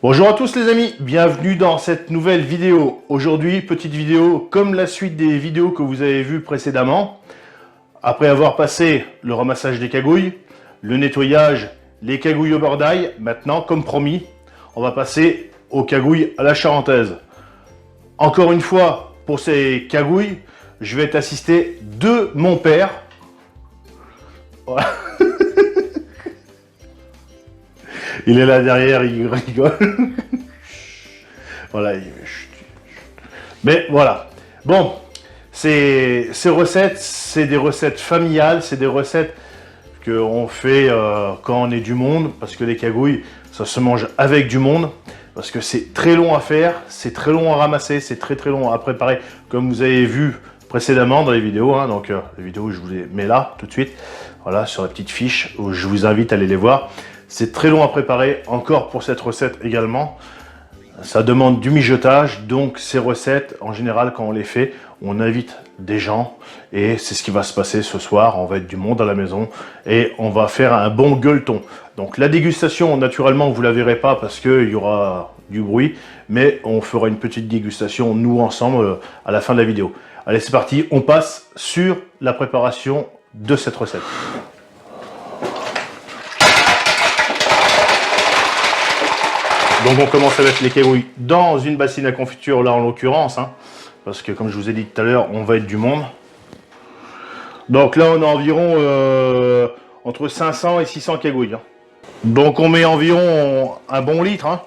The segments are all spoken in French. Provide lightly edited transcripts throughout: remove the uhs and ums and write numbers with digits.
Bonjour à tous les amis, bienvenue dans cette nouvelle vidéo. Aujourd'hui, petite vidéo comme la suite des vidéos que vous avez vues précédemment. Après avoir passé le ramassage des cagouilles, le nettoyage, les cagouilles au beurre d'ail, maintenant, comme promis, on va passer aux cagouilles à la charentaise. Encore une fois, pour ces cagouilles, je vais être assisté de mon père. Voilà. Il est là derrière, il rigole. Voilà. Mais voilà. Bon, ces recettes, c'est des recettes familiales, c'est des recettes qu'on fait quand on est du monde, parce que les cagouilles, ça se mange avec du monde, parce que c'est très long à faire, c'est très long à ramasser, c'est très long à préparer, comme vous avez vu précédemment dans les vidéos. Hein, donc les vidéos, je vous les mets là tout de suite, voilà, sur la petite fiche, où je vous invite à aller les voir. C'est très long à préparer, encore pour cette recette également. Ça demande du mijotage, donc ces recettes, en général, quand on les fait, on invite des gens. Et c'est ce qui va se passer ce soir. On va être du monde à la maison et on va faire un bon gueuleton. Donc la dégustation, naturellement, vous ne la verrez pas parce qu'il y aura du bruit. Mais on fera une petite dégustation, nous, ensemble, à la fin de la vidéo. Allez, c'est parti. On passe sur la préparation de cette recette. Donc on commence à mettre les cagouilles dans une bassine à confiture, là en l'occurrence, hein, parce que comme je vous ai dit tout à l'heure, on va être du monde. Donc là on a environ entre 500 et 600 cagouilles. Hein. Donc on met environ un bon litre, hein,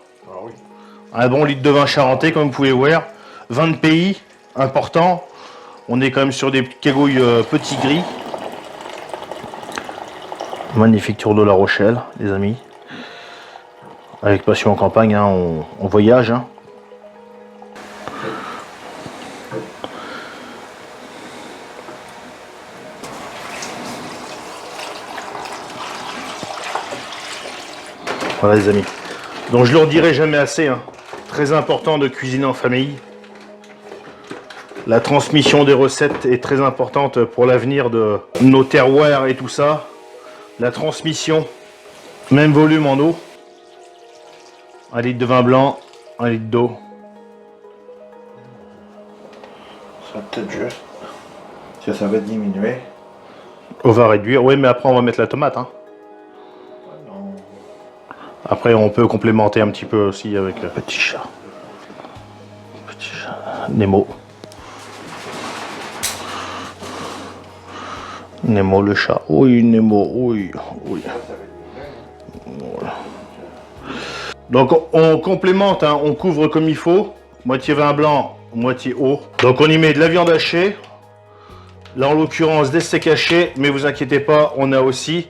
un bon litre de vin charentais comme vous pouvez voir, 20 pays, important. On est quand même sur des cagouilles petits gris. Magnifique tour de La Rochelle, les amis. Avec Passion en campagne, hein, on voyage. Hein. Voilà les amis. Donc je ne leur dirai jamais assez. Hein. Très important de cuisiner en famille. La transmission des recettes est très importante pour l'avenir de nos terroirs et tout ça. La transmission, même volume en eau. 1 litre de vin blanc, 1 litre d'eau. Ça va peut-être juste. Parce que ça va diminuer. On va réduire, oui, mais après on va mettre la tomate. Hein. Non. Après on peut complémenter un petit peu aussi avec le petit chat. Petit chat. Nemo. Nemo le chat. Oui, Nemo, oui, oui. Voilà. Donc on complémente, hein, on couvre comme il faut, moitié vin blanc, moitié eau. Donc on y met de la viande hachée, là en l'occurrence des steaks hachés, mais vous inquiétez pas, on a aussi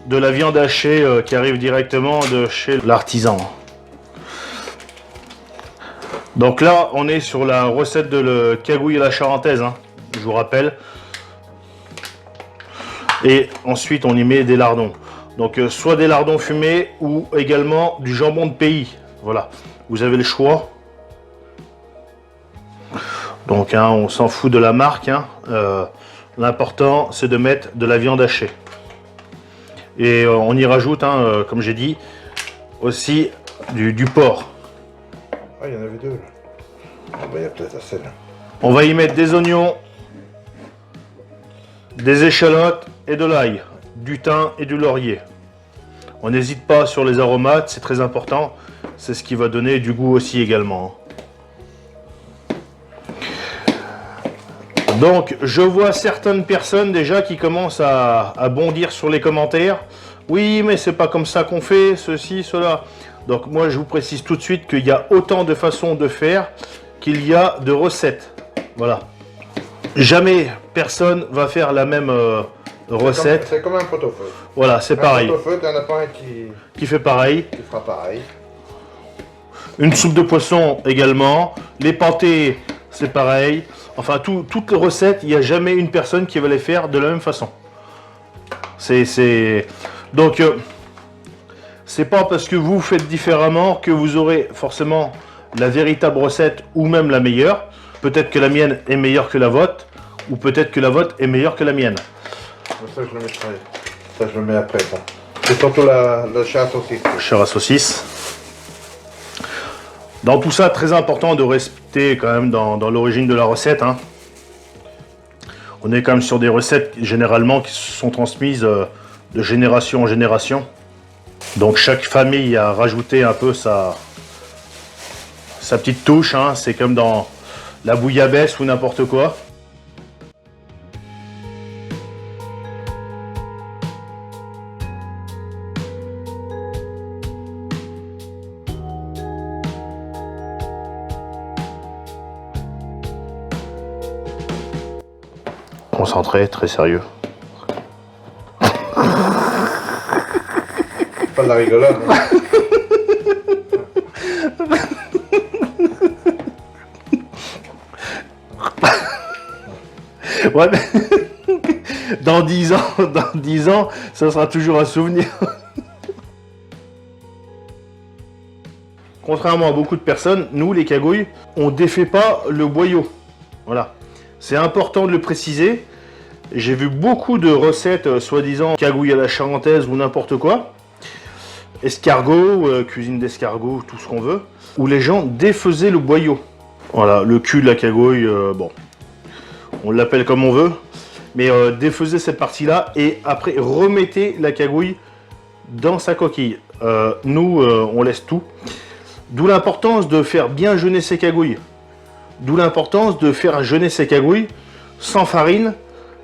de la viande hachée qui arrive directement de chez l'artisan. Donc là on est sur la recette de le cagouille à la charentaise, hein, je vous rappelle. Et ensuite on y met des lardons. Donc soit des lardons fumés ou également du jambon de pays. Voilà, vous avez le choix. Donc hein, on s'en fout de la marque. Hein. L'important c'est de mettre de la viande hachée. Et on y rajoute, hein, comme j'ai dit, aussi du porc. Ah, il y en avait deux là. Ah, bah, il y a peut-être assez là. On va y mettre des oignons, des échalotes et de l'ail, du thym et du laurier. On n'hésite pas sur les aromates, c'est très important. C'est ce qui va donner du goût aussi également. Donc, je vois certaines personnes déjà qui commencent à bondir sur les commentaires. Oui, mais c'est pas comme ça qu'on fait, ceci, cela. Donc, moi, je vous précise tout de suite qu'il y a autant de façons de faire qu'il y a de recettes. Voilà. Jamais personne va faire la même recette. C'est comme un pot-au-feu. Voilà, c'est pareil. Un pot-au-feu, t'en as pas un qui fait pareil. qui fera pareil. Une soupe de poisson également. Les pâtés, c'est pareil. Enfin, toutes les recettes, il n'y a jamais une personne qui va les faire de la même façon. Donc, c'est pas parce que vous faites différemment que vous aurez forcément la véritable recette ou même la meilleure. Peut-être que la mienne est meilleure que la vôtre, ou peut-être que la vôtre est meilleure que la mienne. Ça, je le mettrai. Ça, je le mets après. Ça. C'est surtout la chair à saucisse. Chair à saucisse. Dans tout ça, très important de rester quand même dans l'origine de la recette. Hein. On est quand même sur des recettes généralement qui sont transmises de génération en génération. Donc chaque famille a rajouté un peu sa petite touche. Hein. C'est comme dans la bouillabaisse ou n'importe quoi. Concentré, très sérieux. Pas de la rigolade. Hein. Ouais, mais dans 10 ans, ça sera toujours un souvenir. Contrairement à beaucoup de personnes, nous les cagouilles, on défait pas le boyau. Voilà. C'est important de le préciser. J'ai vu beaucoup de recettes soi-disant cagouilles à la charentaise ou n'importe quoi. Escargot, cuisine d'escargot, tout ce qu'on veut. Où les gens défaisaient le boyau. Voilà, le cul de la cagouille, bon. On l'appelle comme on veut. Mais défaisez cette partie-là et après remettez la cagouille dans sa coquille. Nous, on laisse tout. D'où l'importance de faire bien jeûner ses cagouilles. D'où l'importance de faire jeûner ses cagouilles sans farine,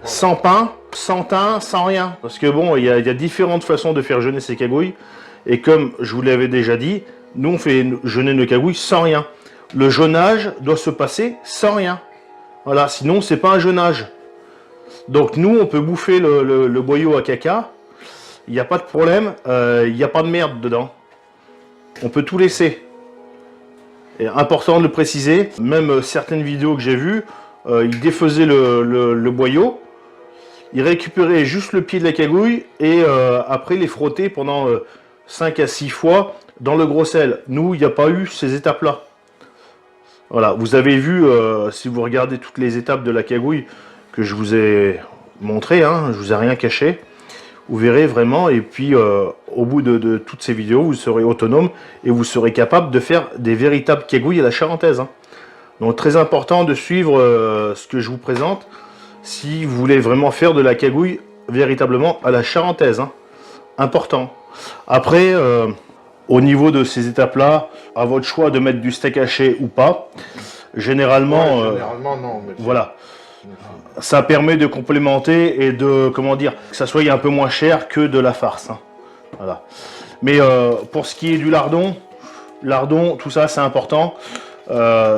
sans pain, sans thym, sans rien. Parce que bon, il y a différentes façons de faire jeûner ses cagouilles. Et comme je vous l'avais déjà dit, nous on fait jeûner nos cagouilles sans rien. Le jeûnage doit se passer sans rien. Voilà, sinon c'est pas un jeûnage. Donc nous on peut bouffer le boyau à caca. Il n'y a pas de problème, il n'y a pas de merde dedans. On peut tout laisser. Et important de le préciser, même certaines vidéos que j'ai vues, ils défaisaient le boyau, ils récupéraient juste le pied de la cagouille et après les frotter pendant 5 à 6 fois dans le gros sel. Nous, il n'y a pas eu ces étapes-là. Voilà, vous avez vu, si vous regardez toutes les étapes de la cagouille que je vous ai montré, hein, je vous ai rien caché. Vous verrez vraiment, et puis au bout de toutes ces vidéos, vous serez autonome et vous serez capable de faire des véritables cagouilles à la charentaise. Hein. Donc très important de suivre ce que je vous présente si vous voulez vraiment faire de la cagouille véritablement à la charentaise. Hein. Important. Après, au niveau de ces étapes-là, à votre choix de mettre du steak haché ou pas. Généralement, généralement non. Mais voilà. Ça permet de complémenter et de, comment dire, que ça soit un peu moins cher que de la farce. Hein. Voilà. Mais pour ce qui est du lardon, tout ça c'est important.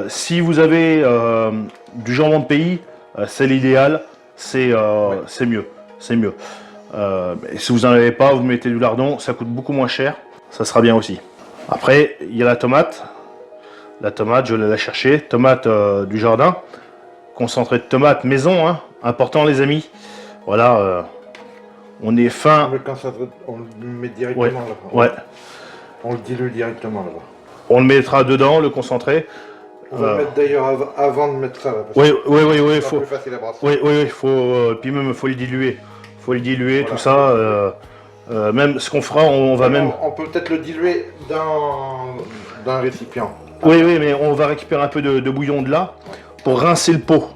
Si vous avez du jambon de pays, c'est l'idéal, c'est mieux. C'est mieux. Si vous n'en avez pas, vous mettez du lardon, ça coûte beaucoup moins cher, ça sera bien aussi. Après, il y a la tomate. La tomate, je l'ai chercher. Tomate du jardin. Concentré de tomate maison, hein. Important les amis. Voilà, on est fin. Mais quand ça, on le met directement ouais. là-bas. Ouais. On le dilue directement là-bas. On le mettra dedans, le concentré. On va le mettre d'ailleurs avant de mettre ça là. Oui, faut. Plus facile à brasser. Oui, faut. Puis même, faut le diluer. Faut le diluer, voilà, tout ça. Même ce qu'on fera, on va même. On peut peut-être le diluer dans un récipient. Oui, mais on va récupérer un peu de bouillon de là pour rincer le pot.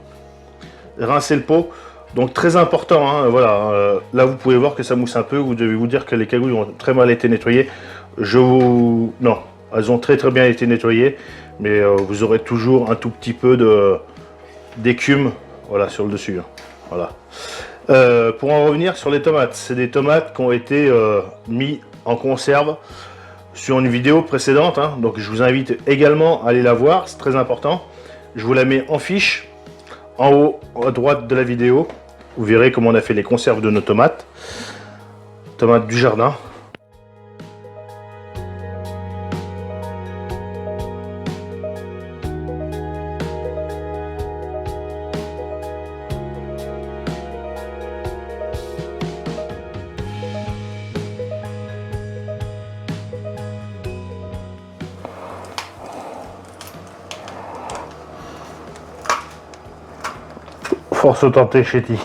Rincer le pot. Donc très important, hein, voilà. Là, vous pouvez voir que ça mousse un peu. Vous devez vous dire que les cagouilles ont très mal été nettoyées. Non, elles ont très bien été nettoyées. Mais vous aurez toujours un tout petit peu d'écume, voilà, sur le dessus. Hein. Voilà. Pour en revenir sur les tomates, c'est des tomates qui ont été mis en conserve sur une vidéo précédente, hein, donc je vous invite également à aller la voir, c'est très important. Je vous la mets en fiche, en haut à droite de la vidéo. Vous verrez comment on a fait les conserves de nos tomates. Tomates du jardin. Force tentée, Chetty.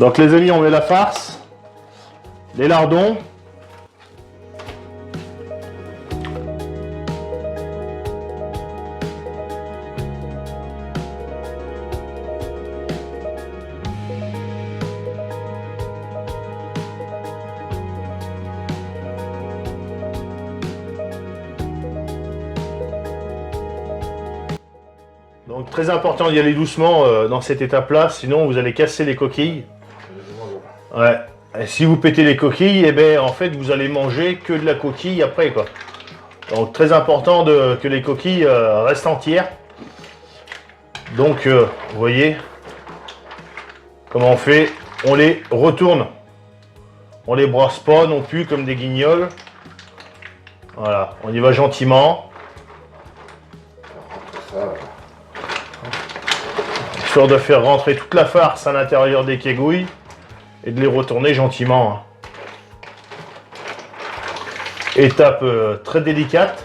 Donc les amis, on met la farce, les lardons. Donc très important d'y aller doucement dans cette étape-là, sinon vous allez casser les coquilles. Ouais. Et si vous pétez les coquilles, eh ben en fait vous allez manger que de la coquille après quoi. Donc très important que les coquilles restent entières. Donc vous voyez comment on fait, on les retourne. On les brosse pas non plus comme des guignols. Voilà, on y va gentiment. Histoire de faire rentrer toute la farce à l'intérieur des kegouilles et de les retourner gentiment. Étape très délicate.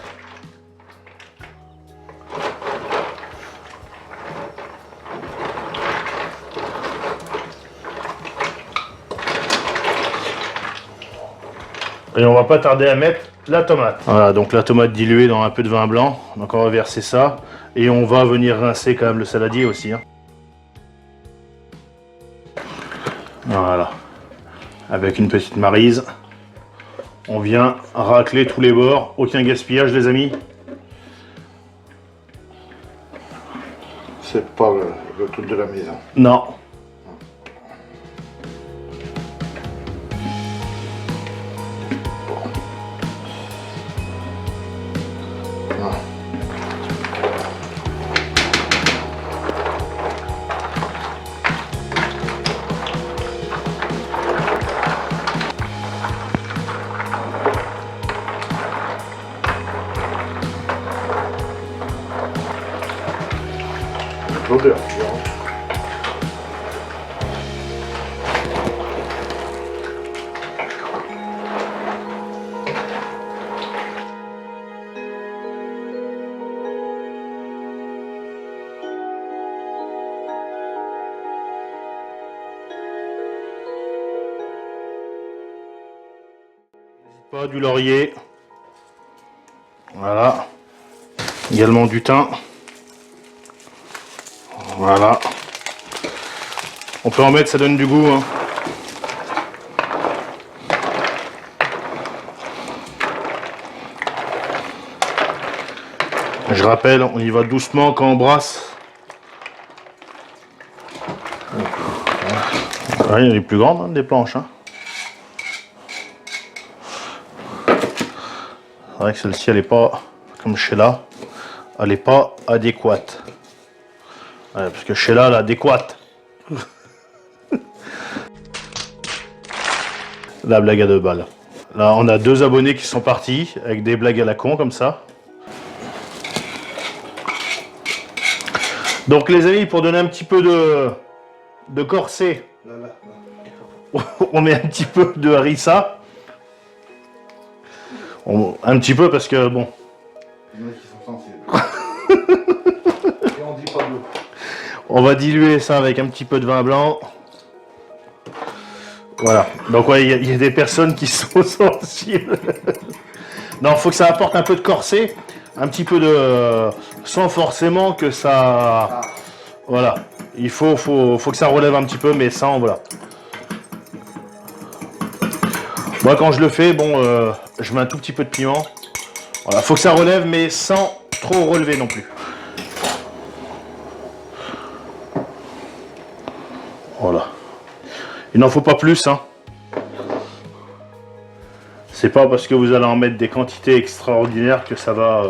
Et on va pas tarder à mettre la tomate. Voilà, donc la tomate diluée dans un peu de vin blanc. Donc on va verser ça et on va venir rincer quand même le saladier aussi. Voilà, avec une petite maryse, on vient racler tous les bords, aucun gaspillage les amis. C'est pas le truc de la maison. Non. L'odeur. Pas du laurier. Voilà. Également du thym. Voilà. On peut en mettre, ça donne du goût. Hein. Je rappelle, on y va doucement quand on brasse. Ouais, il y a des plus grandes, hein, des planches. Hein. C'est vrai que celle-ci, elle n'est pas comme Sheila. Elle n'est pas adéquate. Ouais, parce que Sheila, elle est adéquate. La blague à 2 balles. Là, on a 2 abonnés qui sont partis avec des blagues à la con comme ça. Donc les amis, pour donner un petit peu de corset, on met un petit peu de harissa. Un petit peu parce que bon. Il y en a qui sont sensibles. Et on dit pas d'eau. On va diluer ça avec un petit peu de vin blanc. Voilà. Donc ouais, il y a des personnes qui sont sensibles. Non, il faut que ça apporte un peu de corset, un petit peu de, sans forcément que ça. Voilà. Il faut que ça relève un petit peu, mais sans voilà. Moi, quand je le fais, bon, je mets un tout petit peu de piment. Voilà, faut que ça relève, mais sans trop relever non plus. Voilà. Il n'en faut pas plus, hein. C'est pas parce que vous allez en mettre des quantités extraordinaires que ça va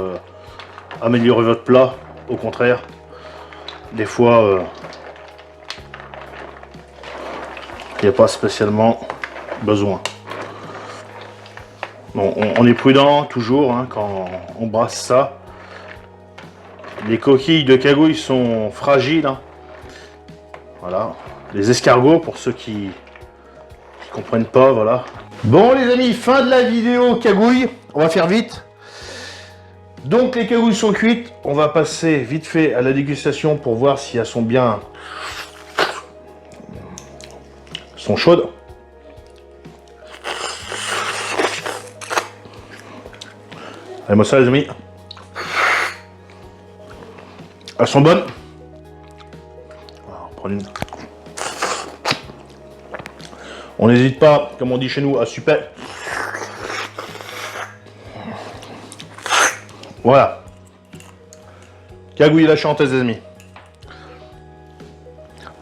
améliorer votre plat. Au contraire, des fois, il n'y a pas spécialement besoin. Bon, on est prudent toujours hein, quand on brasse ça. Les coquilles de cagouille sont fragiles. Hein. Voilà. Les escargots, pour ceux qui comprennent pas, voilà. Bon les amis, fin de la vidéo cagouille. On va faire vite. Donc les cagouilles sont cuites. On va passer vite fait à la dégustation pour voir si elles sont bien sont chaudes. Allez, moi ça les amis. Elles sont bonnes. On va prendre une. On n'hésite pas, comme on dit chez nous, à super. Voilà. Cagouille la chanteuse, les amis.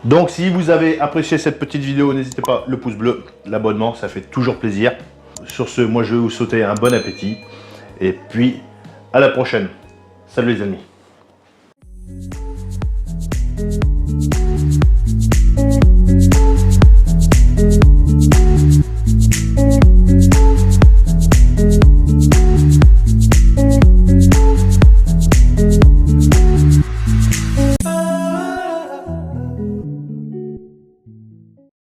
Donc, si vous avez apprécié cette petite vidéo, n'hésitez pas, le pouce bleu, l'abonnement, ça fait toujours plaisir. Sur ce, moi, je vais vous souhaiter un bon appétit. Et puis, à la prochaine. Salut les amis.